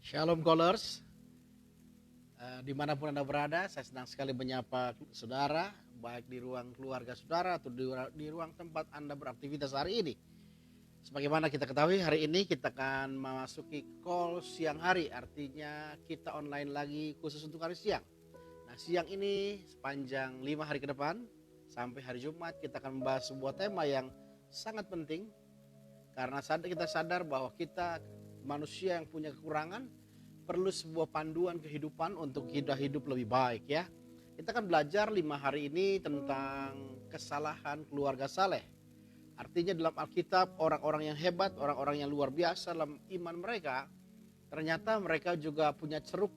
Shalom Callers, dimanapun Anda berada, saya senang sekali menyapa saudara, baik di ruang keluarga saudara atau di ruang tempat Anda beraktivitas hari ini. Sebagaimana kita ketahui, hari ini kita akan memasuki call siang hari, artinya kita online lagi khusus untuk hari siang. Nah, siang ini sepanjang 5 hari ke depan, sampai hari Jumat, kita akan membahas sebuah tema yang sangat penting, karena kita sadar bahwa kita manusia yang punya kekurangan, perlu sebuah panduan kehidupan untuk hidup lebih baik ya. Kita akan belajar 5 hari ini tentang kesalahan keluarga saleh. Artinya dalam Alkitab orang-orang yang hebat, orang-orang yang luar biasa dalam iman mereka, ternyata mereka juga punya ceruk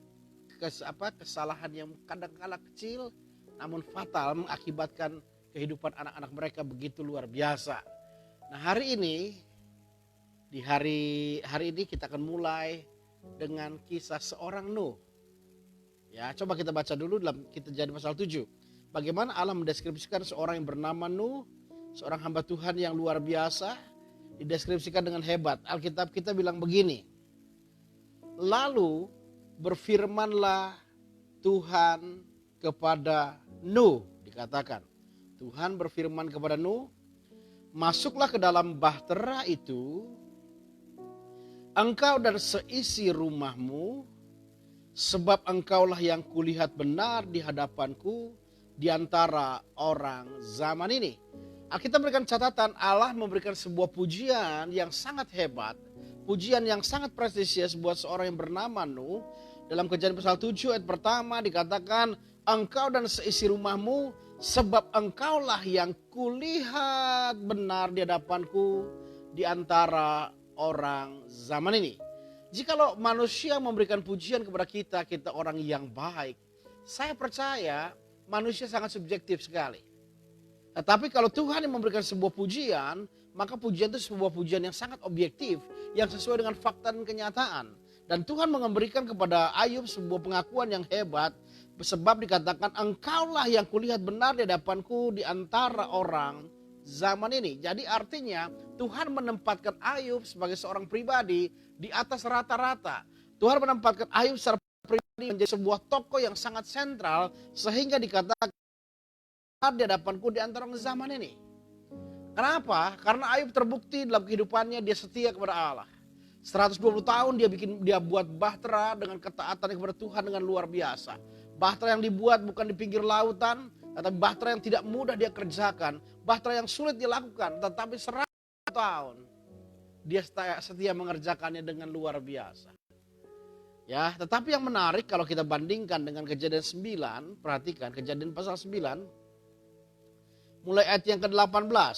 kesalahan yang kadang-kala kecil namun fatal, mengakibatkan kehidupan anak-anak mereka begitu luar biasa. Nah, hari ini kita akan mulai dengan kisah seorang Nuh. Ya, coba kita baca dulu dalam Kejadian pasal 7. Bagaimana Allah mendeskripsikan seorang yang bernama Nuh, seorang hamba Tuhan yang luar biasa, dideskripsikan dengan hebat. Alkitab kita bilang begini. Lalu berfirmanlah Tuhan kepada Nuh, dikatakan. Tuhan berfirman kepada Nuh, masuklah ke dalam bahtera itu, engkau dan seisi rumahmu, sebab engkaulah yang kulihat benar di hadapanku di antara orang zaman ini. Alkitab memberikan catatan, Allah memberikan sebuah pujian yang sangat hebat, pujian yang sangat prestisius buat seorang yang bernama Nuh. Dalam Kejadian pasal 7 ayat pertama dikatakan, engkau dan seisi rumahmu, sebab engkaulah yang kulihat benar di hadapanku di antara orang zaman ini. Jikalau manusia memberikan pujian kepada kita orang yang baik, saya percaya manusia sangat subjektif sekali. Tetapi kalau Tuhan yang memberikan sebuah pujian, maka pujian itu sebuah pujian yang sangat objektif, yang sesuai dengan fakta dan kenyataan. Dan Tuhan memberikan kepada Ayub sebuah pengakuan yang hebat, sebab dikatakan engkaulah yang kulihat benar di hadapanku di antara orang zaman ini. Jadi artinya Tuhan menempatkan Ayub sebagai seorang pribadi di atas rata-rata. Tuhan menempatkan Ayub secara pribadi menjadi sebuah tokoh yang sangat sentral, sehingga dikatakan di hadapanku di antara orang zaman ini. Kenapa? Karena Ayub terbukti dalam kehidupannya dia setia kepada Allah. 120 tahun dia buat bahtera dengan ketaatan kepada Tuhan dengan luar biasa. Bahtera yang dibuat bukan di pinggir lautan, tetapi bahtera yang tidak mudah dia kerjakan, bahtera yang sulit dilakukan, tetapi 100 tahun dia setia mengerjakannya dengan luar biasa. Ya, tetapi yang menarik kalau kita bandingkan dengan Kejadian 9, perhatikan Kejadian pasal 9, mulai ayat yang ke-18.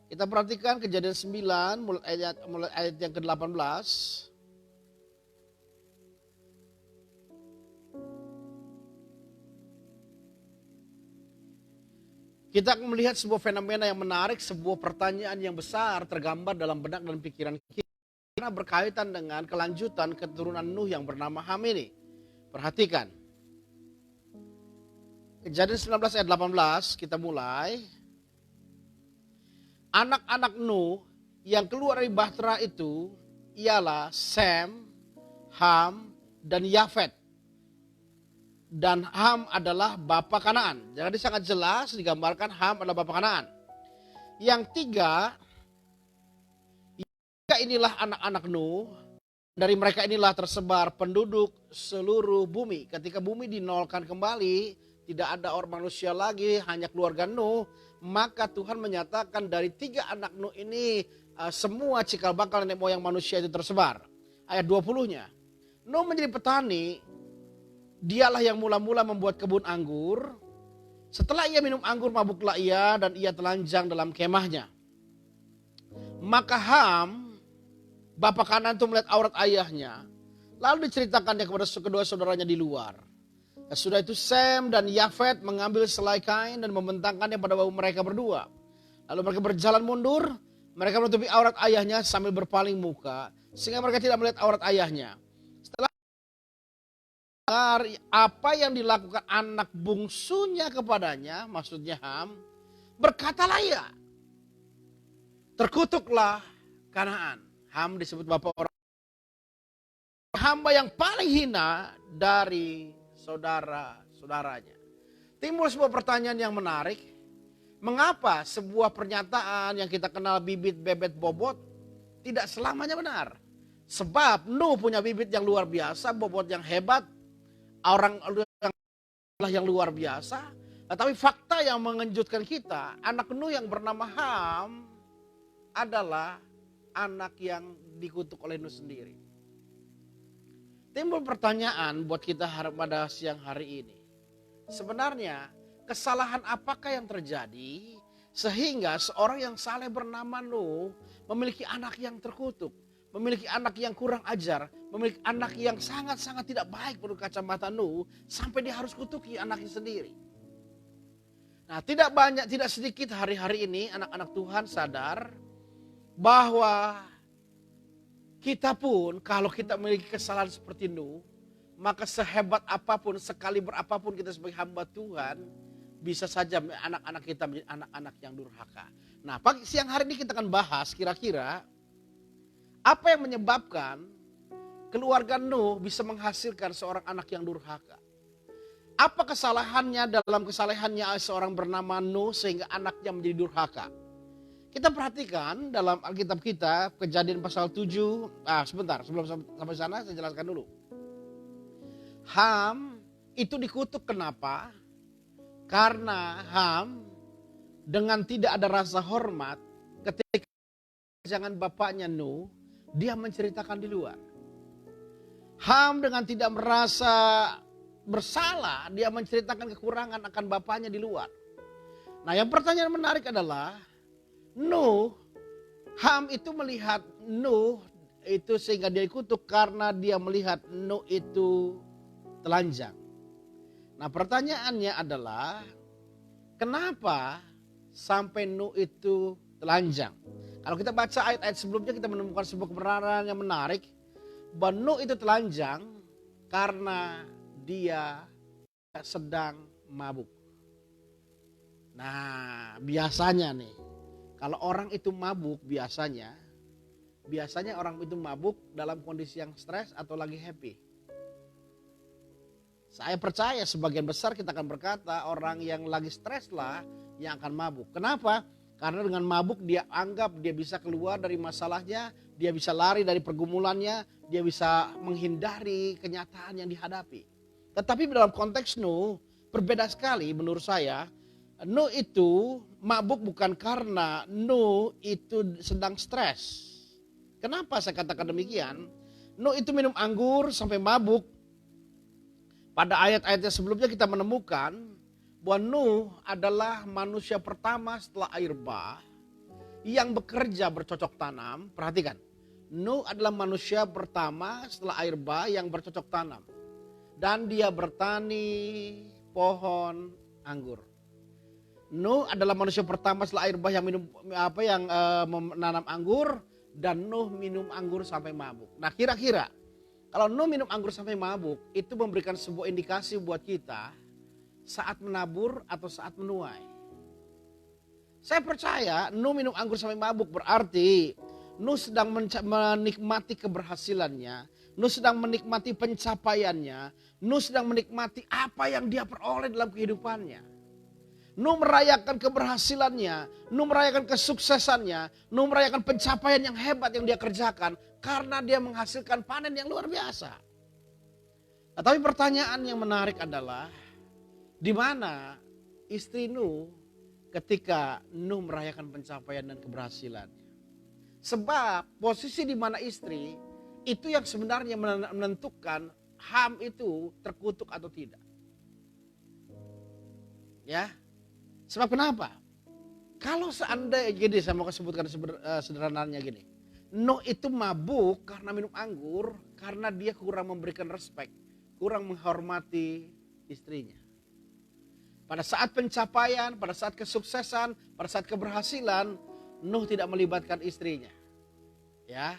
Kita perhatikan Kejadian 9, mulai ayat yang ke-18. Kita akan melihat sebuah fenomena yang menarik, sebuah pertanyaan yang besar tergambar dalam benak dan pikiran kita. Karena berkaitan dengan kelanjutan keturunan Nuh yang bernama Ham ini. Perhatikan. Kejadian 19 ayat 18 kita mulai. Anak-anak Nuh yang keluar dari bahtera itu ialah Sem, Ham, dan Yafet. Dan Ham adalah bapa Kanaan. Jadi sangat jelas digambarkan Ham adalah bapa Kanaan. Yang tiga inilah anak-anak Nuh. Dari mereka inilah tersebar penduduk seluruh bumi. Ketika bumi dinolkan kembali, tidak ada orang manusia lagi, hanya keluarga Nuh. Maka Tuhan menyatakan dari 3 anak Nuh ini semua cikal bakal nenek moyang manusia itu tersebar. Ayat 20-nya. Nuh menjadi petani. Dialah yang mula-mula membuat kebun anggur. Setelah ia minum anggur, mabuklah ia dan ia telanjang dalam kemahnya. Maka Ham, bapa Kanaan itu melihat aurat ayahnya. Lalu diceritakannya kepada kedua saudaranya di luar. Sudah itu Sem dan Yafet mengambil selai kain dan membentangkannya pada bahu mereka berdua. Lalu mereka berjalan mundur. Mereka menutupi aurat ayahnya sambil berpaling muka, sehingga mereka tidak melihat aurat ayahnya. Apa yang dilakukan anak bungsunya kepadanya, maksudnya Ham, berkatalah ia, terkutuklah Kanaan. Ham disebut bapak orang hamba yang paling hina dari saudara-saudaranya. Timbul sebuah pertanyaan yang menarik. Mengapa sebuah pernyataan yang kita kenal bibit, bebet, bobot tidak selamanya benar? Sebab Nuh punya bibit yang luar biasa, bobot yang hebat, orang yang luar biasa. Tetapi fakta yang mengejutkan kita, anak Nuh yang bernama Ham adalah anak yang dikutuk oleh Nuh sendiri. Timbul pertanyaan buat kita pada siang hari ini. Sebenarnya kesalahan apakah yang terjadi sehingga seorang yang saleh bernama Nuh memiliki anak yang terkutuk, memiliki anak yang kurang ajar, memiliki anak yang sangat-sangat tidak baik menurut kacamata Nuh sampai dia harus kutuki anaknya sendiri. Nah, tidak sedikit hari-hari ini anak-anak Tuhan sadar bahwa kita pun kalau kita memiliki kesalahan seperti Nuh, maka sehebat apapun, sekali berapapun kita sebagai hamba Tuhan, bisa saja anak-anak kita menjadi anak-anak yang durhaka. Nah, siang hari ini kita akan bahas kira-kira apa yang menyebabkan keluarga Nuh bisa menghasilkan seorang anak yang durhaka. Apa kesalahannya dalam kesalehannya seorang bernama Nuh sehingga anaknya menjadi durhaka? Kita perhatikan dalam Alkitab kita, Kejadian pasal 7. Sebentar, sebelum sampai sana saya jelaskan dulu. Ham itu dikutuk kenapa? Karena Ham dengan tidak ada rasa hormat ketika jangan bapaknya Nuh, dia menceritakan di luar. Ham dengan tidak merasa bersalah, dia menceritakan kekurangan akan bapaknya di luar. Nah, yang pertanyaan menarik adalah Ham itu melihat Nuh itu sehingga dia dikutuk karena dia melihat Nuh itu telanjang. Nah, pertanyaannya adalah kenapa sampai Nuh itu telanjang? Kalau kita baca ayat-ayat sebelumnya kita menemukan sebuah kebenaran yang menarik bahwa Nuh itu telanjang karena dia sedang mabuk. Nah, biasanya nih kalau orang itu mabuk biasanya orang itu mabuk dalam kondisi yang stres atau lagi happy. Saya percaya sebagian besar kita akan berkata orang yang lagi stres lah yang akan mabuk. Kenapa? Karena dengan mabuk dia anggap dia bisa keluar dari masalahnya, dia bisa lari dari pergumulannya, dia bisa menghindari kenyataan yang dihadapi. Tetapi dalam konteks Nuh berbeda sekali menurut saya. Nuh itu mabuk bukan karena Nuh itu sedang stres. Kenapa saya katakan demikian? Nuh itu minum anggur sampai mabuk. Pada ayat-ayatnya sebelumnya kita menemukan bahwa Nuh adalah manusia pertama setelah air bah yang bekerja bercocok tanam. Perhatikan, Nuh adalah manusia pertama setelah air bah yang bercocok tanam. Dan dia bertani pohon anggur. Nuh adalah manusia pertama setelah air bah yang menanam anggur, dan Nuh minum anggur sampai mabuk. Nah, kira-kira kalau Nuh minum anggur sampai mabuk, itu memberikan sebuah indikasi buat kita saat menabur atau saat menuai. Saya percaya Nuh minum anggur sampai mabuk berarti Nuh sedang menikmati keberhasilannya, Nuh sedang menikmati pencapaiannya, Nuh sedang menikmati apa yang dia peroleh dalam kehidupannya. Nuh merayakan keberhasilannya, Nuh merayakan kesuksesannya, Nuh merayakan pencapaian yang hebat yang dia kerjakan karena dia menghasilkan panen yang luar biasa. Nah, tapi pertanyaan yang menarik adalah di mana istri Nuh ketika Nuh merayakan pencapaian dan keberhasilannya? Sebab posisi di mana istri itu yang sebenarnya menentukan Ham itu terkutuk atau tidak. Ya. Sebab kenapa? Kalau seandainya gini, saya mau sebutkan sederhananya gini. Nuh itu mabuk karena minum anggur, karena dia kurang memberikan respek, kurang menghormati istrinya. Pada saat pencapaian, pada saat kesuksesan, pada saat keberhasilan, Nuh tidak melibatkan istrinya. Ya.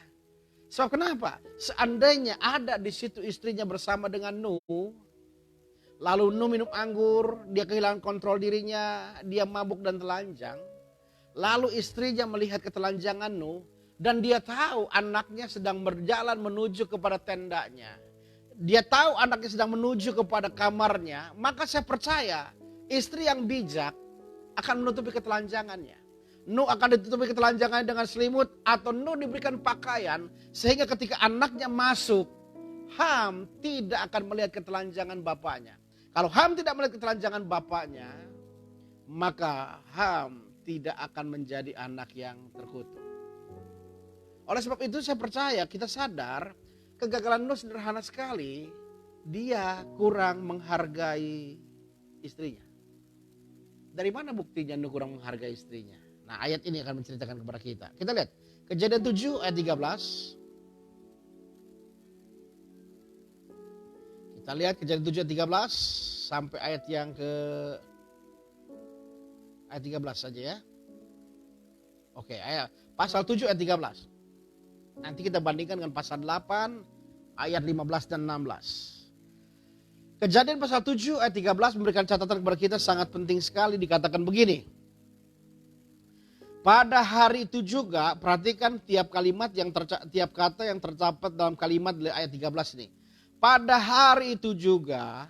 Sebab kenapa? Seandainya ada di situ istrinya bersama dengan Nuh, lalu Nuh minum anggur, dia kehilangan kontrol dirinya, dia mabuk dan telanjang. Lalu istrinya melihat ketelanjangan Nuh, Dan dia tahu anaknya sedang berjalan menuju kepada tendanya. Dia tahu anaknya sedang menuju kepada kamarnya. Maka saya percaya istri yang bijak akan menutupi ketelanjangannya. Nuh akan ditutupi ketelanjangannya dengan selimut. Atau Nuh diberikan pakaian. Sehingga ketika anaknya masuk, Ham tidak akan melihat ketelanjangan bapaknya. Kalau Ham tidak melihat ketelanjangan bapaknya, maka Ham tidak akan menjadi anak yang terkutuk. Oleh sebab itu saya percaya, kita sadar kegagalan Nuh sederhana sekali. Dia kurang menghargai istrinya. Dari mana buktinya Nuh kurang menghargai istrinya? Nah, ayat ini akan menceritakan kepada kita. Kita lihat Kejadian 7 ayat 13. Kita lihat Kejadian 7 ayat 13 sampai ayat yang ke ayat 13 saja ya. Oke, ayat pasal 7 ayat 13. Nanti kita bandingkan dengan pasal 8 ayat 15 dan 16. Kejadian pasal 7 ayat 13 memberikan catatan kepada kita sangat penting sekali, dikatakan begini. Pada hari itu juga, perhatikan tiap kalimat tiap kata yang tercatat dalam kalimat ayat 13 ini. Pada hari itu juga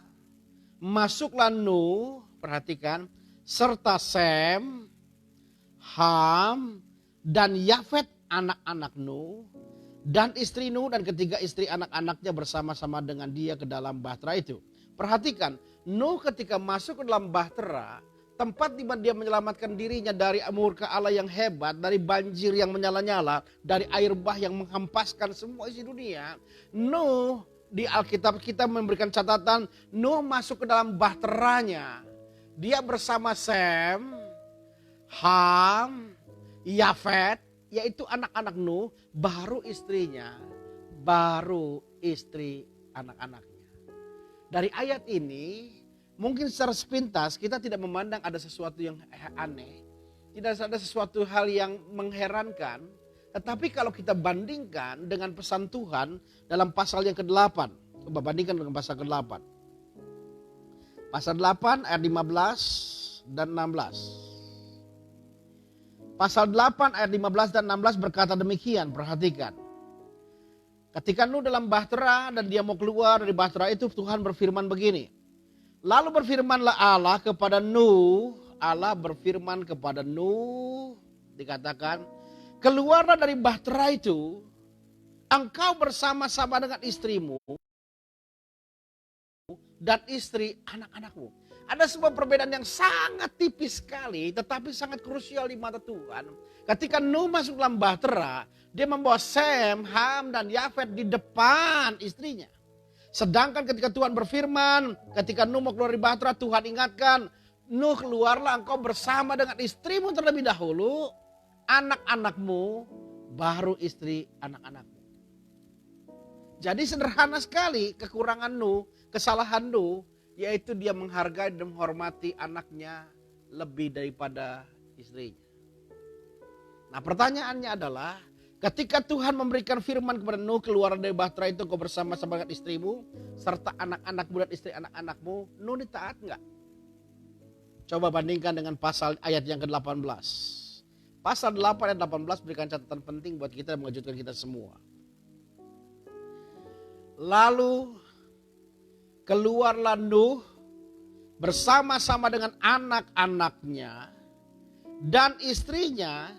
masuklah Nuh, perhatikan, serta Sem, Ham, dan Yafet anak-anak Nuh, dan istri Nuh dan ketiga istri anak-anaknya bersama-sama dengan dia ke dalam bahtera itu. Perhatikan, Nuh ketika masuk ke dalam bahtera, tempat di mana dia menyelamatkan dirinya dari murka Allah yang hebat, dari banjir yang menyala-nyala, dari air bah yang menghempaskan semua isi dunia. Nuh di Alkitab kita memberikan catatan, Nuh masuk ke dalam bahteranya. Dia bersama Sem, Ham, Yafet, yaitu anak-anak Nuh, baru istrinya, baru istri anak-anaknya. Dari ayat ini, mungkin secara sepintas kita tidak memandang ada sesuatu yang aneh. Tidak ada sesuatu hal yang mengherankan. Tetapi kalau kita bandingkan dengan pesan Tuhan dalam pasal yang ke-8. Coba bandingkan dengan pasal ke-8. Pasal 8 ayat 15 dan 16. Pasal 8 ayat 15 dan 16 berkata demikian, perhatikan. Ketika Nuh dalam bahtera dan dia mau keluar dari bahtera itu, Tuhan berfirman begini. Lalu berfirmanlah Allah kepada Nuh, Allah berfirman kepada Nuh, dikatakan, keluarlah dari bahtera itu, engkau bersama-sama dengan istrimu dan istri anak-anakmu. Ada sebuah perbedaan yang sangat tipis sekali, tetapi sangat krusial di mata Tuhan. Ketika Nuh masuk dalam bahtera, dia membawa Sem, Ham, dan Yafet di depan istrinya. Sedangkan ketika Tuhan berfirman, ketika Nuh mau keluar dari bahtera, Tuhan ingatkan, Nuh keluarlah engkau bersama dengan istrimu terlebih dahulu, anak-anakmu, baru istri anak-anakmu. Jadi sederhana sekali kekurangan Nuh, kesalahan Nuh, yaitu dia menghargai dan menghormati anaknya lebih daripada istrinya. Nah pertanyaannya adalah, ketika Tuhan memberikan firman kepada Nuh, keluar dari bahtera itu kau bersama-sama dengan istrimu, serta anak-anakmu dan istri anak-anakmu, Nuh ditaat enggak? Coba bandingkan dengan pasal ayat yang ke-18. Pasal 8 ayat 18 berikan catatan penting buat kita dan mengejutkan kita semua. Lalu keluarlah Nuh bersama-sama dengan anak-anaknya dan istrinya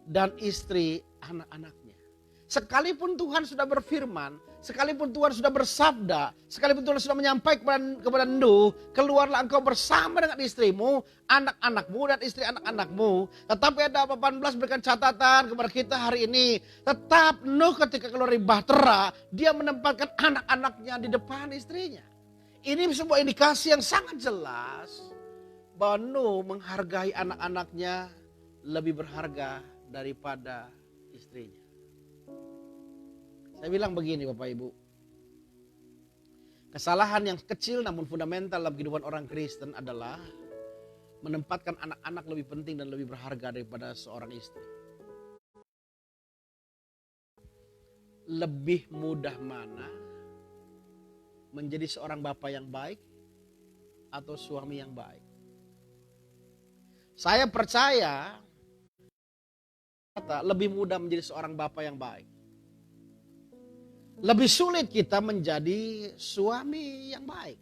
dan istri anak-anaknya. Sekalipun Tuhan sudah berfirman, sekalipun Tuhan sudah bersabda, sekalipun Tuhan sudah menyampaikan kepada Nuh, keluarlah engkau bersama dengan istrimu, anak-anakmu dan istri anak-anakmu. Tetapi ada 18 berikan catatan kepada kita hari ini. Tetap Nuh ketika keluar dari bahtera, dia menempatkan anak-anaknya di depan istrinya. Ini sebuah indikasi yang sangat jelas bahwa Nuh menghargai anak-anaknya lebih berharga daripada istrinya. Saya bilang begini Bapak Ibu. Kesalahan yang kecil namun fundamental dalam kehidupan orang Kristen adalah menempatkan anak-anak lebih penting dan lebih berharga daripada seorang istri. Lebih mudah mana menjadi seorang bapak yang baik atau suami yang baik? Saya percaya lebih mudah menjadi seorang bapak yang baik. Lebih sulit kita menjadi suami yang baik.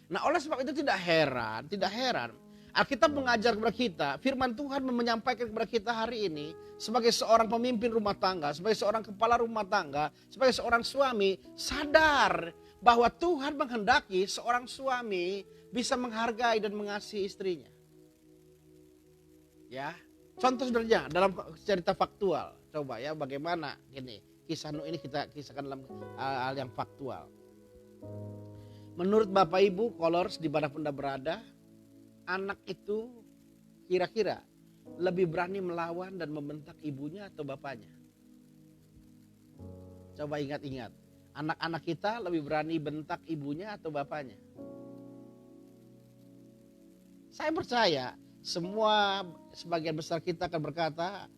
Nah, oleh sebab itu tidak heran Alkitab mengajar kepada kita, firman Tuhan menyampaikan kepada kita hari ini sebagai seorang pemimpin rumah tangga, sebagai seorang kepala rumah tangga, sebagai seorang suami, sadar bahwa Tuhan menghendaki seorang suami bisa menghargai dan mengasihi istrinya. Ya, contoh sederhana dalam cerita faktual. Coba ya bagaimana ini kisah Nuh ini kita kisahkan dalam hal yang faktual. Menurut Bapak Ibu, kolors dimanapun Anda berada, anak itu kira-kira lebih berani melawan dan membentak ibunya atau bapaknya? Coba ingat-ingat. Anak-anak kita lebih berani bentak ibunya atau bapaknya? Saya percaya semua sebagian besar kita akan berkata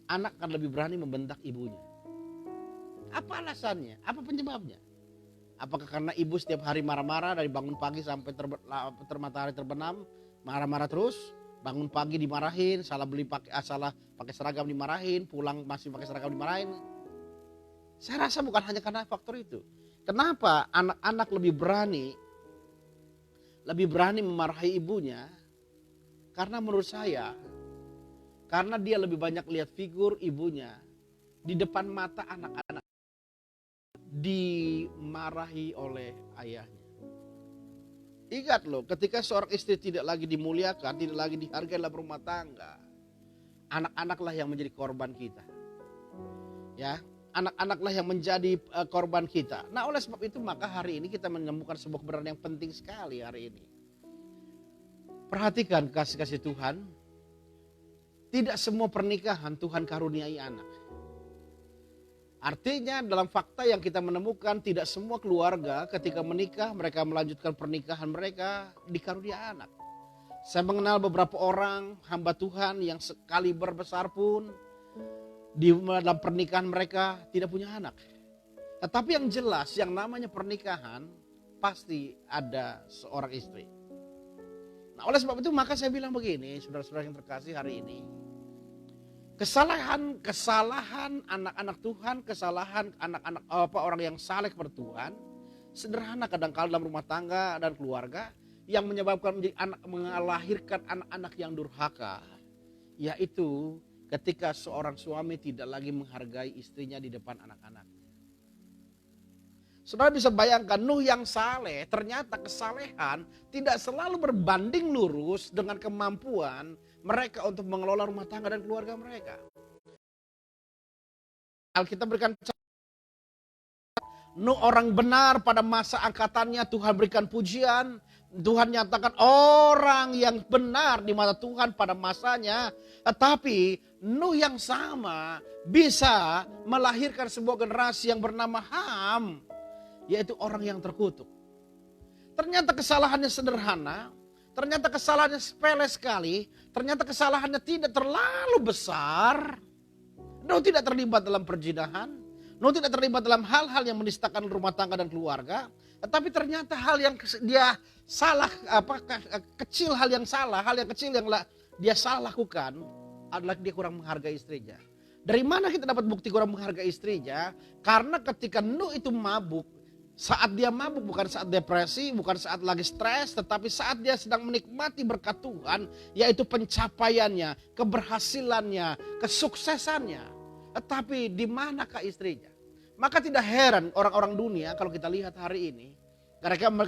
anak akan lebih berani membentak ibunya. Apa alasannya? Apa penyebabnya? Apakah karena ibu setiap hari marah-marah dari bangun pagi sampai matahari terbenam, marah-marah terus, bangun pagi dimarahin, salah pakai seragam dimarahin, pulang masih pakai seragam dimarahin. Saya rasa bukan hanya karena faktor itu. Kenapa anak-anak lebih berani memarahi ibunya? Karena menurut saya, karena dia lebih banyak lihat figur ibunya di depan mata anak-anak dimarahi oleh ayahnya. Ingat loh, ketika seorang istri tidak lagi dimuliakan, tidak lagi dihargai dalam rumah tangga, anak-anaklah yang menjadi korban kita. Ya, anak-anaklah yang menjadi korban kita. Nah, oleh sebab itu maka hari ini kita menemukan sebuah kebenaran yang penting sekali hari ini. Perhatikan kasih-kasih Tuhan. Tidak semua pernikahan Tuhan karuniai anak. Artinya dalam fakta yang kita menemukan tidak semua keluarga ketika menikah mereka melanjutkan pernikahan mereka dikaruniai anak. Saya mengenal beberapa orang hamba Tuhan yang sekaliber besar pun di dalam pernikahan mereka tidak punya anak. Tetapi yang jelas yang namanya pernikahan pasti ada seorang istri. Nah, oleh sebab itu maka saya bilang begini, saudara-saudara yang terkasih hari ini. Kesalahan anak-anak Tuhan, kesalahan anak-anak orang yang saleh kepada Tuhan, sederhana kadang-kala dalam rumah tangga dan keluarga yang menyebabkan melahirkan anak-anak yang durhaka, yaitu ketika seorang suami tidak lagi menghargai istrinya di depan anak-anak. Saudara bisa bayangkan Nuh yang saleh, ternyata kesalehan tidak selalu berbanding lurus dengan kemampuan mereka untuk mengelola rumah tangga dan keluarga mereka. Alkitab berikan Nuh orang benar pada masa angkatannya, Tuhan berikan pujian. Tuhan nyatakan orang yang benar di mata Tuhan pada masanya. Tetapi Nuh yang sama bisa melahirkan sebuah generasi yang bernama Ham. Yaitu orang yang terkutuk. Ternyata kesalahannya sederhana. Ternyata kesalahannya sepele sekali. Ternyata kesalahannya tidak terlalu besar. Nuh tidak terlibat dalam perzinahan. Nuh tidak terlibat dalam hal-hal yang menistakan rumah tangga dan keluarga. Tetapi ternyata hal yang dia salah, kecil hal yang kecil yang dia salah lakukan adalah dia kurang menghargai istrinya. Dari mana kita dapat bukti kurang menghargai istrinya? Karena ketika Nuh itu mabuk, saat dia mabuk bukan saat depresi, bukan saat lagi stres, tetapi saat dia sedang menikmati berkat Tuhan, yaitu pencapaiannya, keberhasilannya, kesuksesannya. Tetapi di manakah istrinya? Maka tidak heran orang-orang dunia kalau kita lihat hari ini,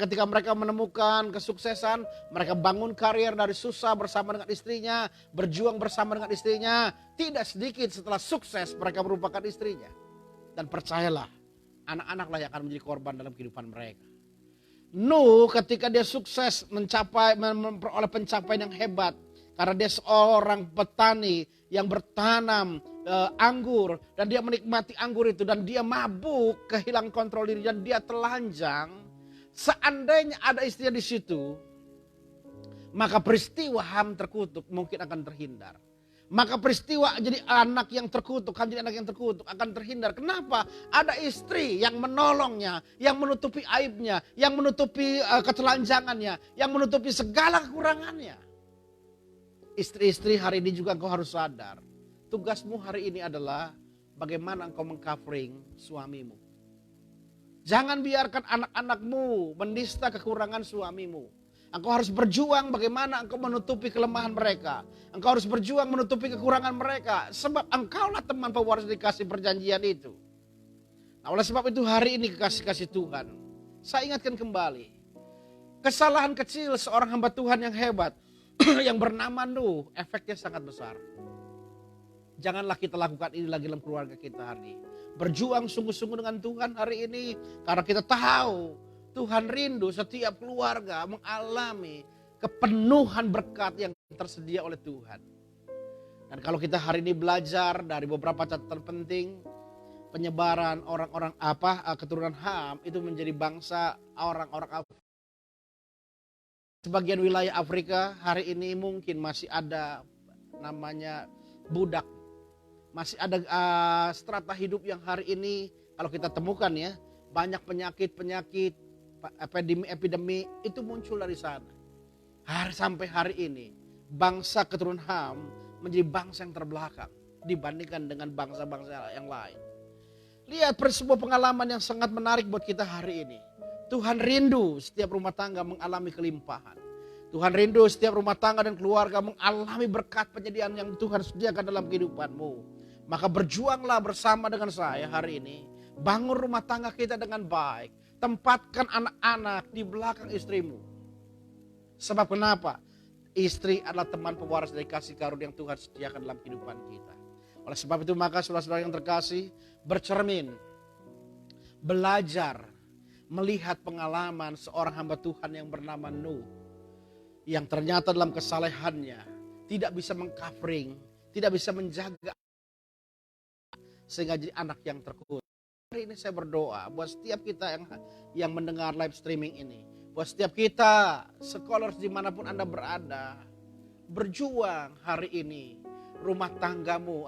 ketika mereka menemukan kesuksesan, mereka bangun karier dari susah bersama dengan istrinya, berjuang bersama dengan istrinya, tidak sedikit setelah sukses mereka merupakan istrinya. Dan percayalah, anak-anaklah yang akan menjadi korban dalam kehidupan mereka. Nuh ketika dia sukses memperoleh pencapaian yang hebat. Karena dia seorang petani yang bertanam anggur. Dan dia menikmati anggur itu. Dan dia mabuk, kehilangan kontrol diri. Dan dia telanjang. Seandainya ada istrinya di situ. Maka peristiwa Ham terkutuk mungkin akan terhindar. Maka peristiwa jadi anak yang terkutuk, akan terhindar. Kenapa? Ada istri yang menolongnya, yang menutupi aibnya, yang menutupi ketelanjangannya, yang menutupi segala kekurangannya. Istri-istri hari ini juga engkau harus sadar. tugasmu hari ini adalah bagaimana engkau mengcovering suamimu. Jangan biarkan anak-anakmu menista kekurangan suamimu. Engkau harus berjuang bagaimana engkau menutupi kelemahan mereka. Engkau harus berjuang menutupi kekurangan mereka. Sebab engkaulah teman pewaris dikasih perjanjian itu. Nah, oleh sebab itu hari ini kekasih-kasih Tuhan, saya ingatkan kembali. Kesalahan kecil seorang hamba Tuhan yang hebat, yang bernama Nuh, efeknya sangat besar. Janganlah kita lakukan ini lagi dalam keluarga kita hari ini. Berjuang sungguh-sungguh dengan Tuhan hari ini. Karena kita tahu Tuhan rindu setiap keluarga mengalami kepenuhan berkat yang tersedia oleh Tuhan. Dan kalau kita hari ini belajar dari beberapa catatan penting, penyebaran orang-orang keturunan Ham itu menjadi bangsa orang-orang Afrika. Sebagian wilayah Afrika hari ini mungkin masih ada namanya budak. Masih ada strata hidup yang hari ini kalau kita temukan ya, banyak penyakit-penyakit, epidemi itu muncul dari sana. Sampai hari ini bangsa keturunan Ham menjadi bangsa yang terbelakang dibandingkan dengan bangsa-bangsa yang lain. Lihat sebuah pengalaman yang sangat menarik buat kita hari ini. Tuhan rindu setiap rumah tangga mengalami kelimpahan. Tuhan rindu setiap rumah tangga dan keluarga mengalami berkat penyediaan yang Tuhan sediakan dalam kehidupanmu. Maka berjuanglah bersama dengan saya hari ini. Bangun rumah tangga kita dengan baik. Tempatkan anak-anak di belakang istrimu. Sebab kenapa? Istri adalah teman pewaris dari kasih karunia yang Tuhan sediakan dalam kehidupan kita. Oleh sebab itu maka saudara-saudara yang terkasih, bercermin, belajar, melihat pengalaman seorang hamba Tuhan yang bernama Nuh. Yang ternyata dalam kesalehannya tidak bisa mengcovering, tidak bisa menjaga sehingga jadi anak yang terkutuk. Hari ini saya berdoa buat setiap kita yang mendengar live streaming ini, buat setiap kita scholars dimanapun Anda berada, berjuang hari ini. Rumah tanggamu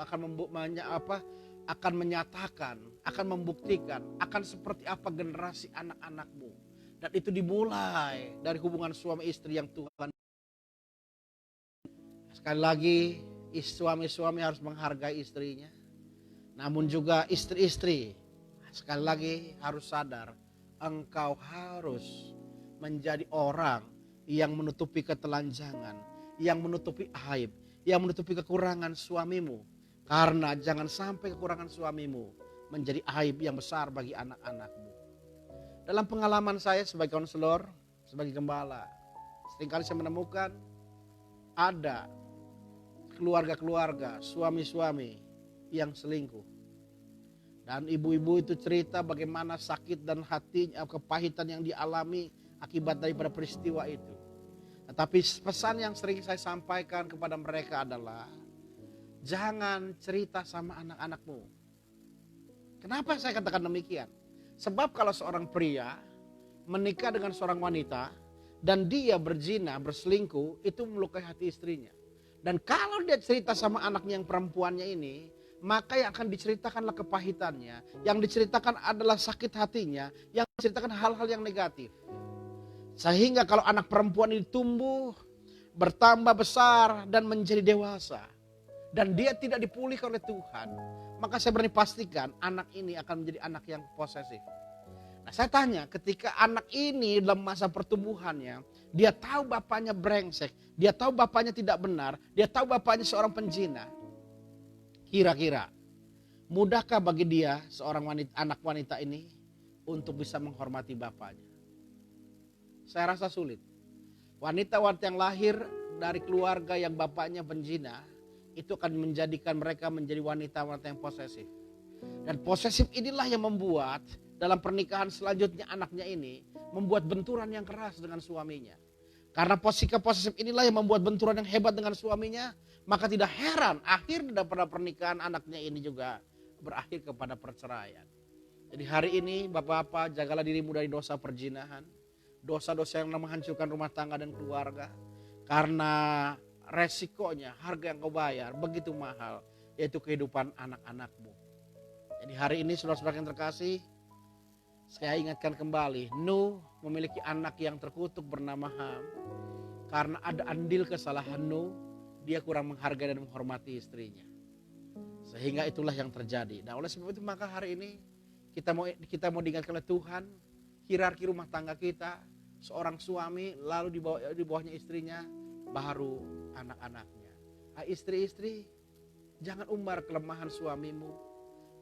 akan menyatakan, akan membuktikan akan seperti apa generasi anak-anakmu. Dan itu dimulai dari hubungan suami istri yang Tuhan. Sekali lagi, suami-suami harus menghargai istrinya. Namun juga istri-istri, sekali lagi harus sadar, engkau harus menjadi orang yang menutupi ketelanjangan, yang menutupi aib, yang menutupi kekurangan suamimu. Karena jangan sampai kekurangan suamimu menjadi aib yang besar bagi anak-anakmu. Dalam pengalaman saya sebagai konselor, sebagai gembala, seringkali saya menemukan ada keluarga-keluarga, suami-suami yang selingkuh. Dan ibu-ibu itu cerita bagaimana sakit dan hatinya, kepahitan yang dialami akibat daripada peristiwa itu. Tetapi pesan yang sering saya sampaikan kepada mereka adalah, jangan cerita sama anak-anakmu. Kenapa saya katakan demikian? Sebab kalau seorang pria menikah dengan seorang wanita dan dia berzina, berselingkuh, itu melukai hati istrinya. Dan kalau dia cerita sama anaknya yang perempuannya ini, maka yang akan diceritakanlah kepahitannya, yang diceritakan adalah sakit hatinya, yang diceritakan hal-hal yang negatif. Sehingga kalau anak perempuan ini tumbuh, bertambah besar dan menjadi dewasa, dan dia tidak dipulihkan oleh Tuhan, maka saya berani pastikan anak ini akan menjadi anak yang posesif. Nah, saya tanya, ketika anak ini dalam masa pertumbuhannya, dia tahu bapaknya brengsek, dia tahu bapaknya tidak benar, dia tahu bapaknya seorang penjina. Kira-kira mudahkah bagi dia seorang anak wanita ini untuk bisa menghormati bapaknya? Saya rasa sulit. Wanita-wanita yang lahir dari keluarga yang bapaknya penjina itu akan menjadikan mereka menjadi wanita-wanita yang posesif. Dan posesif inilah yang membuat dalam pernikahan selanjutnya anaknya ini membuat benturan yang keras dengan suaminya. Karena sikap posesif inilah yang membuat benturan yang hebat dengan suaminya, maka tidak heran akhir daripada pernikahan anaknya ini juga berakhir kepada perceraian. Jadi hari ini bapak-bapak, jagalah dirimu dari dosa perzinahan, dosa-dosa yang menghancurkan rumah tangga dan keluarga. Karena resikonya, harga yang kau bayar begitu mahal, yaitu kehidupan anak-anakmu. Jadi hari ini saudara-saudara yang terkasih, saya ingatkan kembali, Nuh memiliki anak yang terkutuk bernama Ham. Karena ada andil kesalahan Nuh, dia kurang menghargai dan menghormati istrinya. Sehingga itulah yang terjadi. Nah, oleh sebab itu maka hari ini kita mau diingatkan oleh Tuhan, hierarki rumah tangga kita, seorang suami lalu di bawahnya istrinya, baru anak-anaknya. Istri-istri, jangan umbar kelemahan suamimu.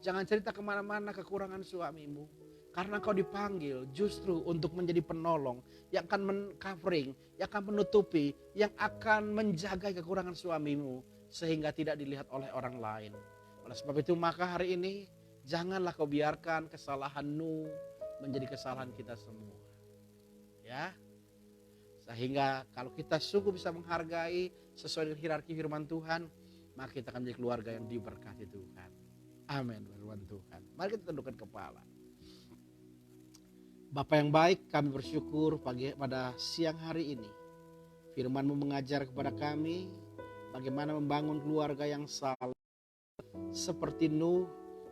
Jangan cerita kemana-mana kekurangan suamimu. Karena kau dipanggil justru untuk menjadi penolong yang akan men-covering, yang akan menutupi, yang akan menjaga kekurangan suamimu sehingga tidak dilihat oleh orang lain. Oleh sebab itu maka hari ini janganlah kau biarkan kesalahanmu menjadi kesalahan kita semua. Ya. Sehingga kalau kita sungguh bisa menghargai sesuai dengan hierarki firman Tuhan, maka kita akan menjadi keluarga yang diberkati Tuhan. Amin, firman Tuhan. Mari kita tundukkan kepala. Bapa yang baik, kami bersyukur pada siang hari ini. Firman-Mu mengajar kepada kami bagaimana membangun keluarga yang saleh seperti Nuh,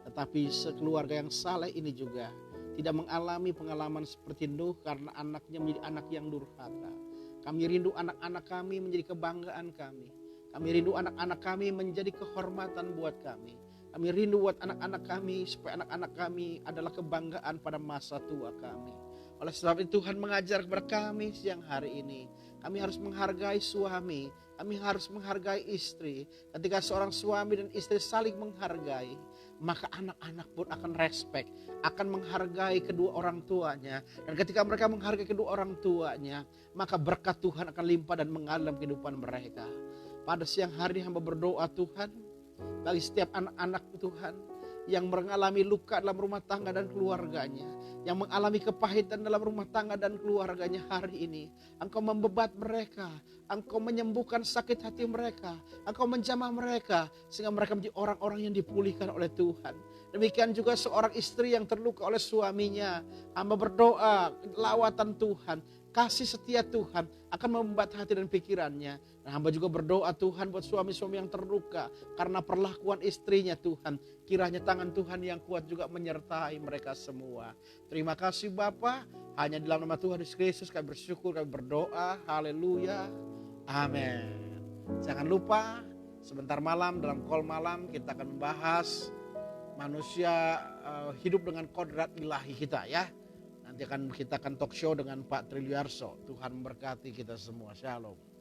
tetapi keluarga yang saleh ini juga tidak mengalami pengalaman seperti Nuh karena anaknya menjadi anak yang durhaka. Kami rindu anak-anak kami menjadi kebanggaan kami. Kami rindu anak-anak kami menjadi kehormatan buat kami. Kami rindu buat anak-anak kami supaya anak-anak kami adalah kebanggaan pada masa tua kami. Oleh sebab itu Tuhan mengajar kepada kami siang hari ini. Kami harus menghargai suami, kami harus menghargai istri. Ketika seorang suami dan istri saling menghargai, maka anak-anak pun akan respect, akan menghargai kedua orang tuanya. Dan ketika mereka menghargai kedua orang tuanya, maka berkat Tuhan akan limpah dan mengalir kehidupan mereka. Pada siang hari hamba berdoa Tuhan, bagi setiap anak-anak Tuhan yang mengalami luka dalam rumah tangga dan keluarganya, yang mengalami kepahitan dalam rumah tangga dan keluarganya hari ini, Engkau membebat mereka, Engkau menyembuhkan sakit hati mereka, Engkau menjamah mereka sehingga mereka menjadi orang-orang yang dipulihkan oleh Tuhan. Demikian juga seorang istri yang terluka oleh suaminya, hamba berdoa lawatan Tuhan, kasih setia Tuhan akan membuat hati dan pikirannya. Dan hamba juga berdoa Tuhan buat suami-suami yang terluka karena perlakuan istrinya Tuhan. Kiranya tangan Tuhan yang kuat juga menyertai mereka semua. Terima kasih Bapa. Hanya di dalam nama Tuhan Yesus Kristus kami bersyukur, kami berdoa. Haleluya. Amin. Jangan lupa sebentar malam dalam call malam kita akan membahas manusia hidup dengan kodrat ilahi kita ya. Nanti kita akan talk show dengan Pak Triliarso. Tuhan memberkati kita semua. Shalom.